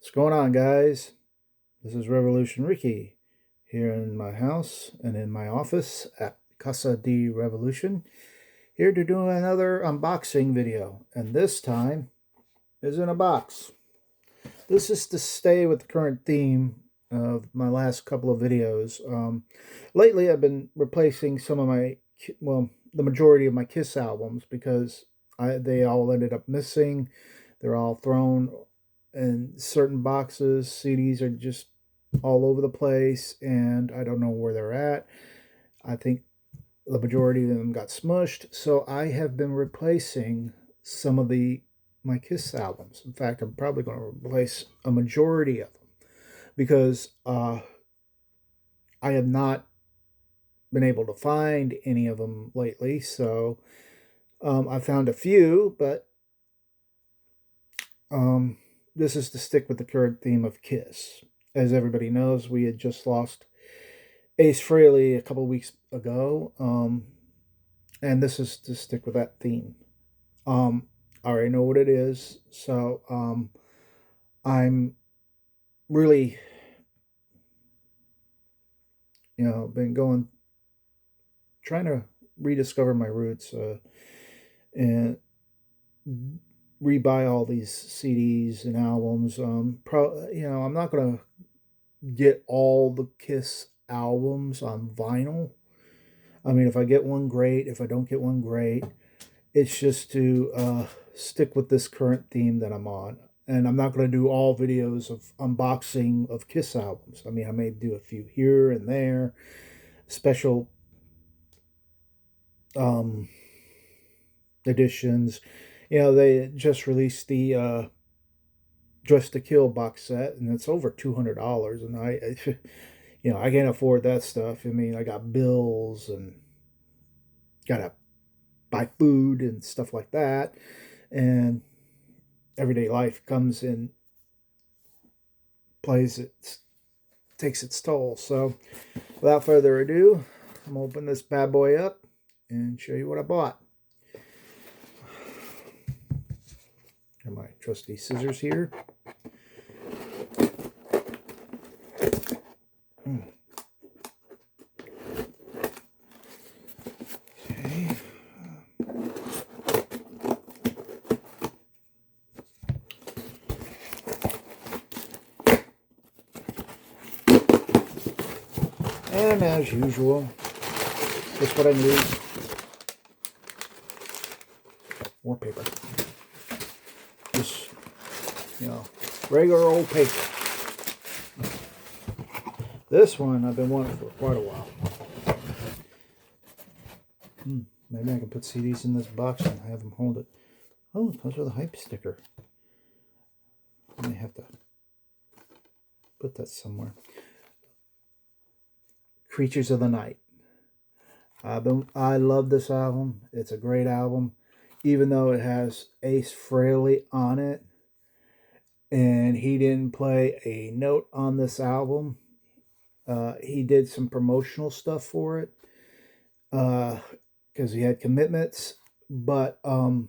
What's going on, guys? This is Revolution Ricky here in my house and in my office at Casa de Revolution. Here to do another unboxing video, and this time is in a box. This is to stay with the current theme of my last couple of videos. Lately, I've been replacing some of the majority of my Kiss albums because they all ended up missing. They're all thrown in certain boxes. CDs are just all over the place, and I don't know where they're at. I think the majority of them got smushed, so I have been replacing some of the my Kiss albums. In fact, I'm probably going to replace a majority of them because I have not been able to find any of them lately. So I found a few, but this is to stick with the current theme of Kiss. As everybody knows, we had just lost Ace Frehley a couple weeks ago, and this is to stick with that theme. I already know what it is, so I'm really, been trying to rediscover my roots and rebuy all these CDs and albums. I'm not gonna get all the Kiss albums on vinyl. I mean, if I get one, great. If I don't get one, great. It's just to stick with this current theme that I'm on. And I'm not going to do all videos of unboxing of Kiss albums. I mean, I may do a few here and there, special um, editions. They just released the Dress to Kill box set, and it's over $200. And I can't afford that stuff. I mean, I got bills and gotta buy food and stuff like that, and everyday life comes in plays it takes its toll. So without further ado, I'm gonna open this bad boy up and show you what I bought. Got my trusty scissors here. Okay. And as usual, that's what I need. More paper. Just, regular old paper. This one I've been wanting for quite a while. Maybe I can put CDs in this box and have them hold it. Oh, it comes with a hype sticker. I may have to put that somewhere. Creatures of the Night. I love this album. It's a great album, even though it has Ace Frehley on it, and he didn't play a note on this album. He did some promotional stuff for it because he had commitments, but I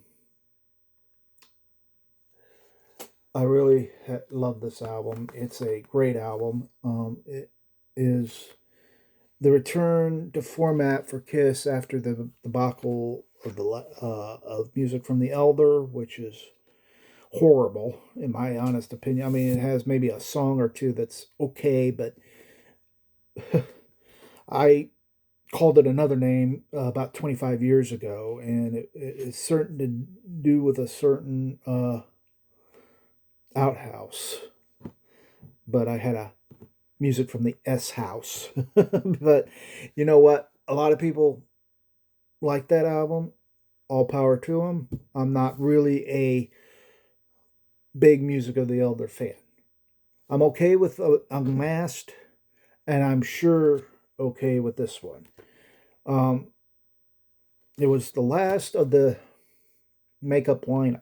really love this album. It's a great album. It is the return to format for Kiss after the debacle of Music from the Elder, which is horrible in my honest opinion. I mean, it has maybe a song or two that's okay, but I called it another name about 25 years ago, and it's certain to do with a certain outhouse. But I had a Music from the S House. But you know what? A lot of people like that album. All power to them. I'm not really a big Music of the Elder fan. I'm okay with Unmasked, and I'm sure okay with this one. It was the last of the makeup lineup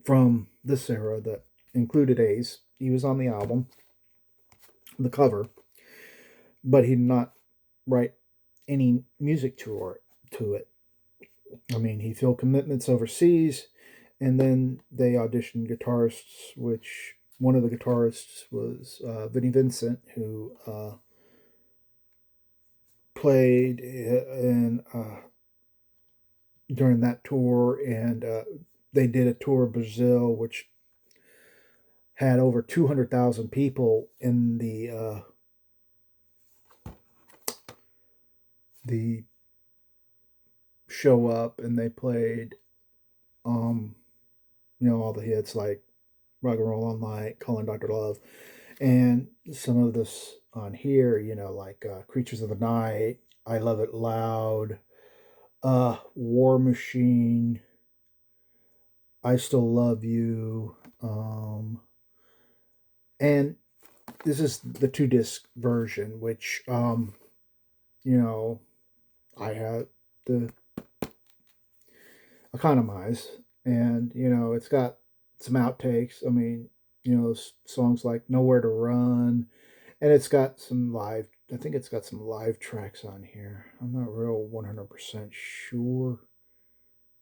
from this era that included Ace. He was on the album, the cover, but he did not write any music to it. I mean, he filled commitments overseas, And then they auditioned guitarists, which one of the guitarists was Vinnie Vincent, who played in during that tour, and they did a tour of Brazil, which had over 200,000 people in the show up, and they played all the hits like Rock and Roll All Night, Calling Dr. Love, and some of this on here, like Creatures of the Night, I Love It Loud, War Machine, I Still Love You, and this is the 2 disc version, which I had to economize, and it's got some outtakes. I mean, songs like Nowhere to Run, and it's got some live. I think it's got some live tracks on here. I'm not real 100% sure.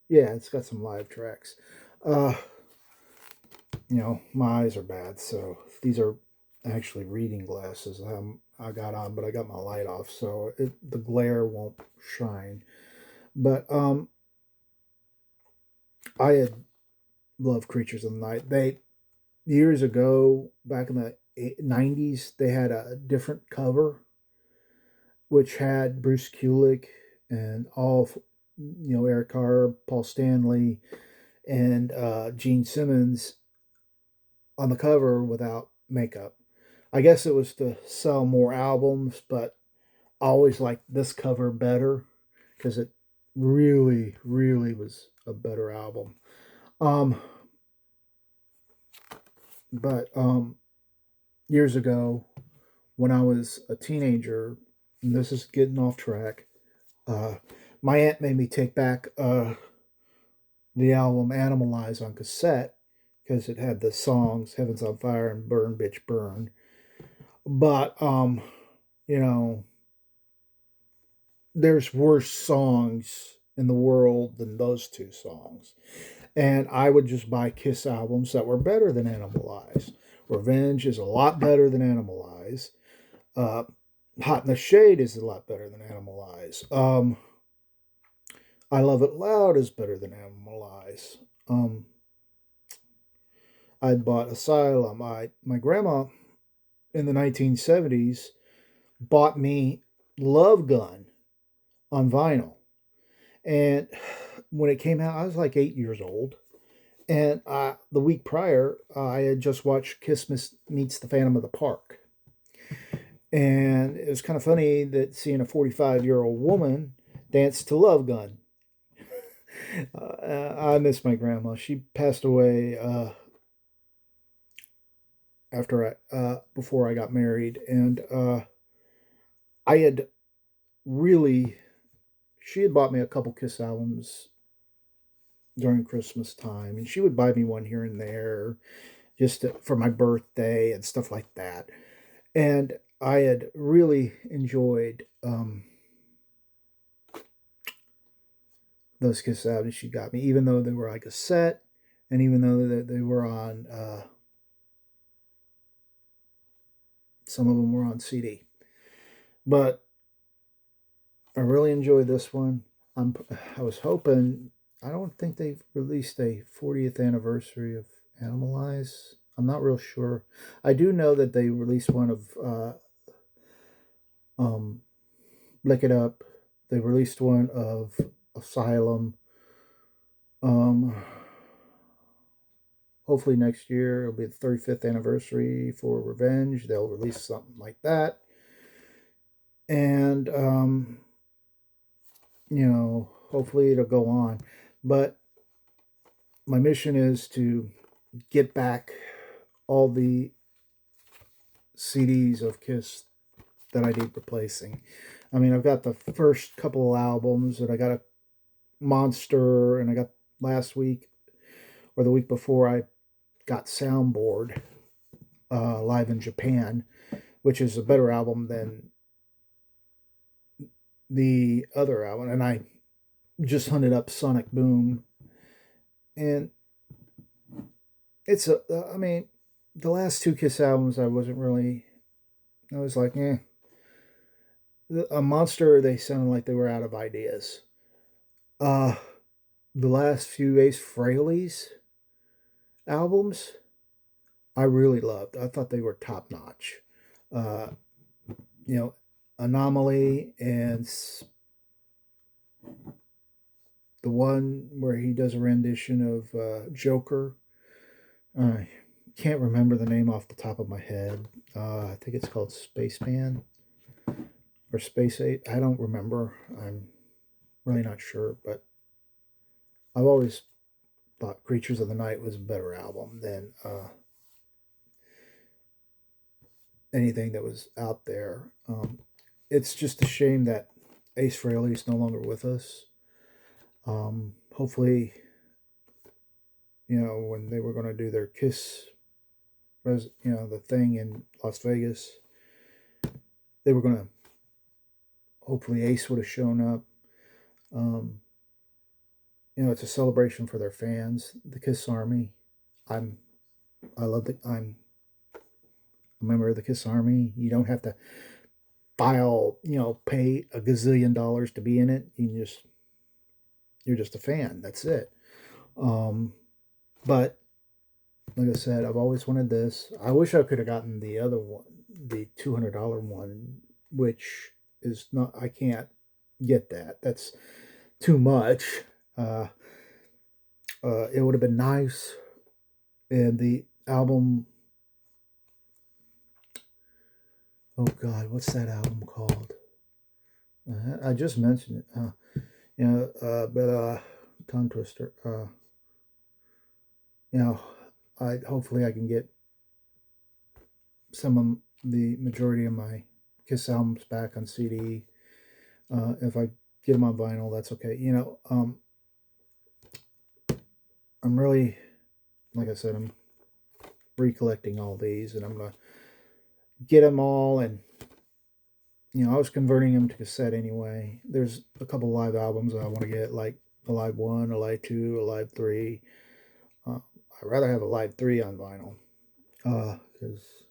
Yeah, it's got some live tracks. Uh, my eyes are bad, so these are actually reading glasses I got on, but I got my light off, so the glare won't shine. But I had loved Creatures of the Night. They years ago, back in the 90s, they had a different cover, which had Bruce Kulick and all, Eric Carr, Paul Stanley, and Gene Simmons on the cover without makeup. I guess it was to sell more albums, but I always liked this cover better because it really, really was a better album. Um, but years ago, when I was a teenager, and this is getting off track, uh, my aunt made me take back the album Animalize on cassette because it had the songs Heaven's on Fire and Burn Bitch Burn. But you know, there's worse songs in the world than those 2 songs. And I would just buy Kiss albums that were better than Animalize. Revenge is a lot better than Animalize. Uh, Hot in the Shade is a lot better than Animalize. I Love It Loud is better than Animalize. I bought Asylum. My grandma in the 1970s bought me Love Gun on vinyl. And when it came out, I was like 8 years old. And the week prior, I had just watched Kiss Meets the Phantom of the Park. And it was kind of funny that seeing a 45-year-old woman dance to Love Gun. I miss my grandma. She passed away before I got married, and I had really. She had bought me a couple Kiss albums during Christmas time, and she would buy me one here and there, for my birthday and stuff like that. And I had really enjoyed those Kiss albums she got me, even though they were like a set, and even though they were on, some of them were on CD. But I really enjoyed this one. I was hoping. I don't think they've released a 40th anniversary of Animalize. I'm not real sure. I do know that they released one of um, Lick It Up. They released one of Asylum. Um, Hopefully next year it'll be the 35th anniversary for Revenge. They'll release something like that. And hopefully it'll go on. But my mission is to get back all the CDs of Kiss that I need replacing. I mean, I've got the first couple of albums, and I got a Monster, and I got last week or the week before I got Soundboard live in Japan, which is a better album than the other album. And I just hunted up Sonic Boom, and it's a, I mean, the last two Kiss albums, I wasn't really, I was like, eh. A Monster, they sounded like they were out of ideas. Uh, the last few Ace Frehley's albums, I really loved. I thought they were top notch. Uh, you know, Anomaly and the one where he does a rendition of Joker. I can't remember the name off the top of my head. I think it's called Spaceman or Space 8. I don't remember. I'm really not sure, but I've always thought Creatures of the Night was a better album than anything that was out there. It's just a shame that Ace Frehley is no longer with us. Hopefully, when they were going to do their Kiss, the thing in Las Vegas, they were going to, hopefully Ace would have shown up. Um, it's a celebration for their fans, the Kiss Army. I'm a member of the Kiss Army. You don't have to pay a gazillion dollars to be in it. You're just a fan. That's it. But like I said, I've always wanted this. I wish I could have gotten the other one, the $200 one, which is not. I can't get that. That's too much. Uh, it would have been nice, and the album. Oh God, what's that album called? I just mentioned it. But tongue twister. I hopefully I can get some of the majority of my Kiss albums back on CD. If I get them on vinyl, that's okay. I'm really, like I said, I'm recollecting all these, and I'm gonna get them all. And I was converting them to cassette anyway. There's a couple live albums I want to get, like a live 1, a live 2, a live 3. I'd rather have a live 3 on vinyl, because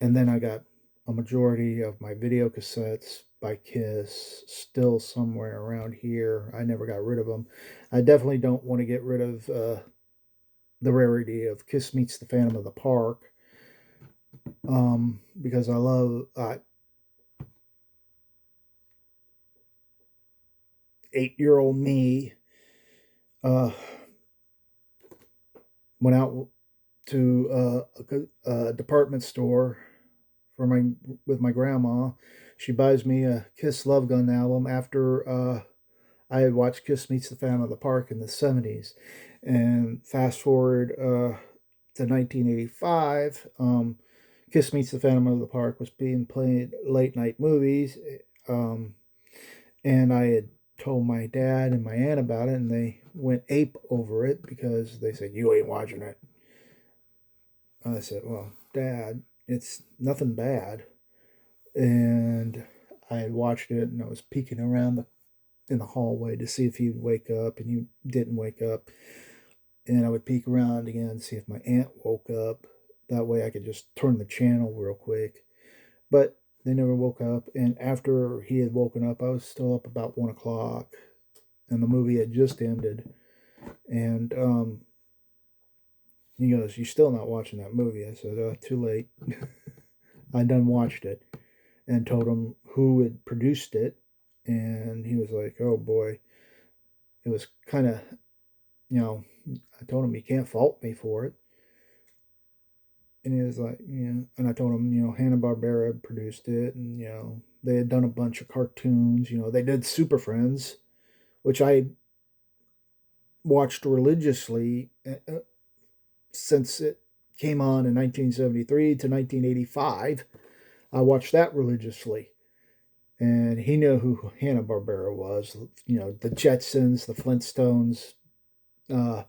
and then I got a majority of my video cassettes by Kiss still somewhere around here. I never got rid of them. I definitely don't want to get rid of the rarity of Kiss Meets the Phantom of the Park, because I love 8-year-old me went out to a department store with my grandma. She buys me a Kiss Love Gun album after I had watched Kiss Meets the Phantom of the Park in the 70s. And fast forward to 1985, Kiss Meets the Phantom of the Park was being played late night movies. Um, and I had told my dad and my aunt about it, and they went ape over it because they said, "You ain't watching it." And I said, "Well, Dad, it's nothing bad." And I had watched it, and I was peeking around in the hallway to see if he would wake up, and he didn't wake up. And I would peek around again and see if my aunt woke up. That way I could just turn the channel real quick. But they never woke up. And after he had woken up, I was still up about 1 o'clock, and the movie had just ended. And he goes, "You still not watching that movie?" I said, "Too late." I done watched it, and told him who had produced it. And he was like, "Oh boy." It was kind of, I told him, "You can't fault me for it." And he was like, and I told him, Hanna-Barbera produced it, and, they had done a bunch of cartoons. They did Super Friends, which I watched religiously since it came on in 1973 to 1985. I watched that religiously. And he knew who Hanna-Barbera was, the Jetsons, the Flintstones, uh,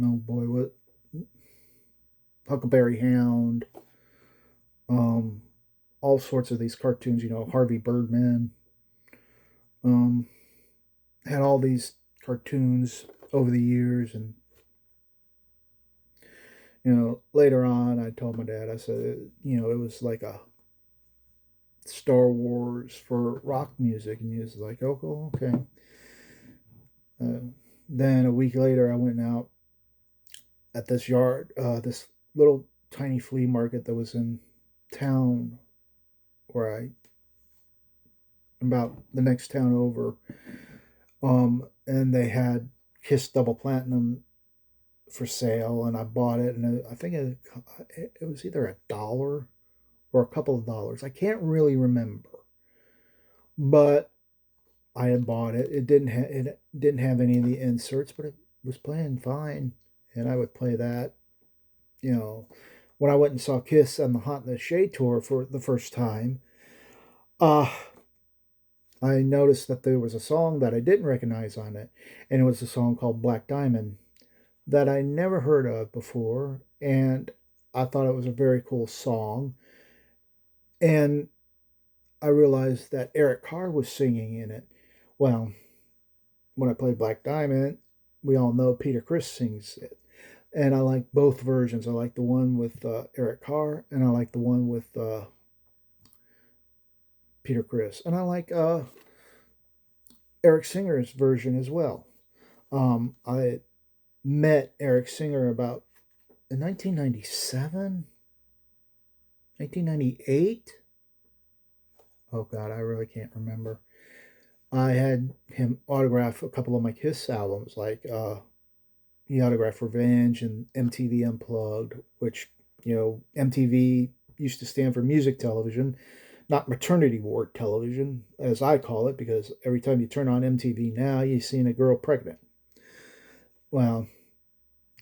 oh boy, what, Huckleberry Hound, um, all sorts of these cartoons, Harvey Birdman, um, had all these cartoons over the years. And, later on, I told my dad, I said, it was like a Star Wars for rock music. And he was like, oh, okay. Then a week later, I went out at this this little tiny flea market that was in town where about the next town over. And they had Kiss Double Platinum for sale, and I bought it, and I think it was either $1 or a couple of dollars. I can't really remember, but I had bought it. It didn't have any of the inserts, but it was playing fine, and I would play that. When I went and saw Kiss on the Hot in the Shade tour for the first time, I noticed that there was a song that I didn't recognize on it, and it was a song called Black Diamond that I never heard of before, and I thought it was a very cool song. And I realized that Eric Carr was singing in it. Well, when I played Black Diamond, we all know Peter Criss sings it. And I like both versions. I like the one with Eric Carr, and I like the one with Peter Criss. And I like Eric Singer's version as well. I met Eric Singer about in 1997, 1998. Oh God, I really can't remember. I had him autograph a couple of my Kiss albums, like he autographed Revenge and MTV Unplugged, which, MTV used to stand for music television, not maternity ward television, as I call it, because every time you turn on MTV now, you're seeing a girl pregnant. Well,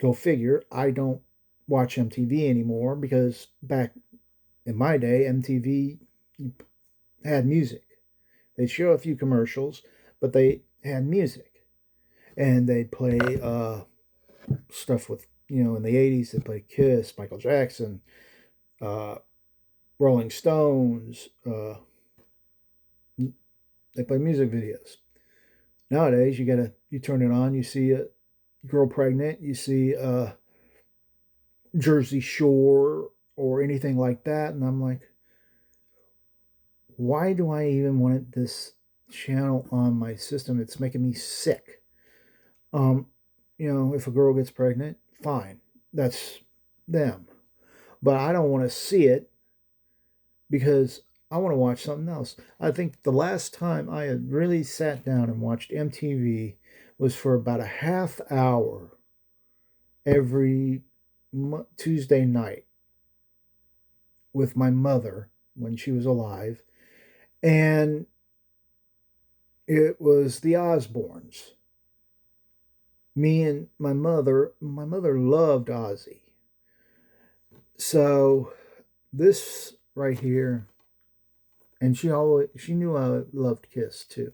go figure. I don't watch MTV anymore because back in my day, MTV had music. They'd show a few commercials, but they had music. And they'd play stuff with, in the 80s, they'd play Kiss, Michael Jackson, Rolling Stones. They play music videos. Nowadays, you turn it on, you see a girl pregnant, you see Jersey Shore or anything like that, and I'm like, why do I even want this channel on my system? It's making me sick. If a girl gets pregnant, fine, that's them, but I don't want to see it because I want to watch something else. I think the last time I had really sat down and watched MTV was for about a half hour every Tuesday night with my mother when she was alive, and it was the Osbournes. Me and my mother loved Ozzy. So this right here, and she knew I loved Kiss too.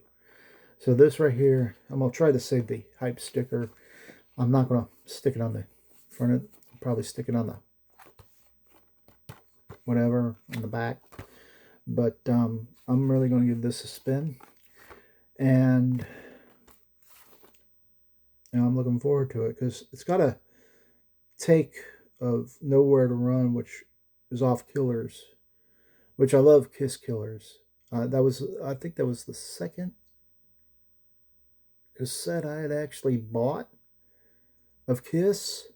So this right here, I'm gonna try to save the hype sticker. I'm not gonna stick it on the front of, probably stick it on the whatever on the back. But I'm really gonna give this a spin, and I'm looking forward to it because it's got a take of Nowhere to Run, which is off Killers, which I love Kiss Killers. I think that was the second cassette I had actually bought of Kiss,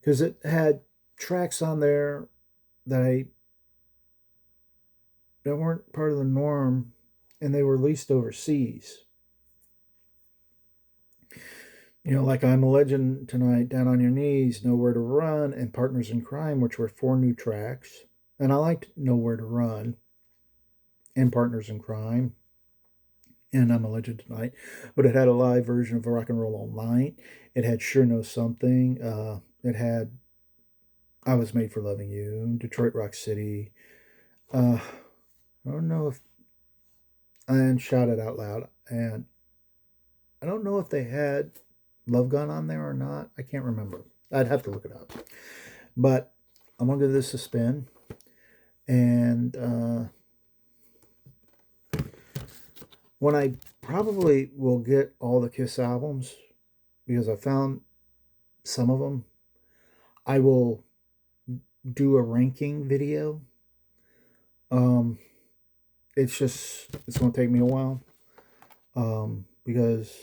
because it had tracks on there that weren't part of the norm, and they were released overseas. Like I'm a Legend Tonight, Down on Your Knees, Nowhere to Run, and Partners in Crime, which were 4 new tracks. And I liked Nowhere to Run and Partners in Crime and I'm a Legend Tonight. But it had a live version of Rock and Roll All Night. It had Sure Know Something. It had I Was Made for Loving You, Detroit Rock City. I don't know if... And Shout It Out Loud. And I don't know if they had Love Gun on there or not. I can't remember. I'd have to look it up. But I'm going to give this a spin. And when I probably will get all the Kiss albums because I found some of them. I will do a ranking video. Um, it's going to take me a while because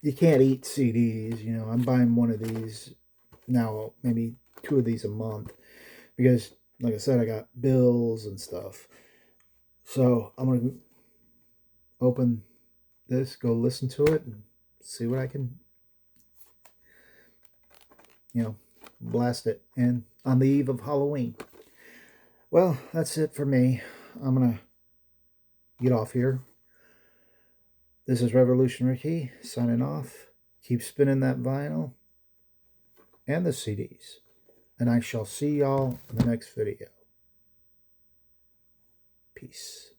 you can't eat CDs. I'm buying one of these now, maybe two of these a month because, like I said, I got bills and stuff. So I'm gonna open this, go listen to it, and see what I can, blast it. And on the eve of Halloween. Well, that's it for me. I'm gonna get off here. This is Revolution Ricky signing off. Keep spinning that vinyl and the CDs. And I shall see y'all in the next video. Peace.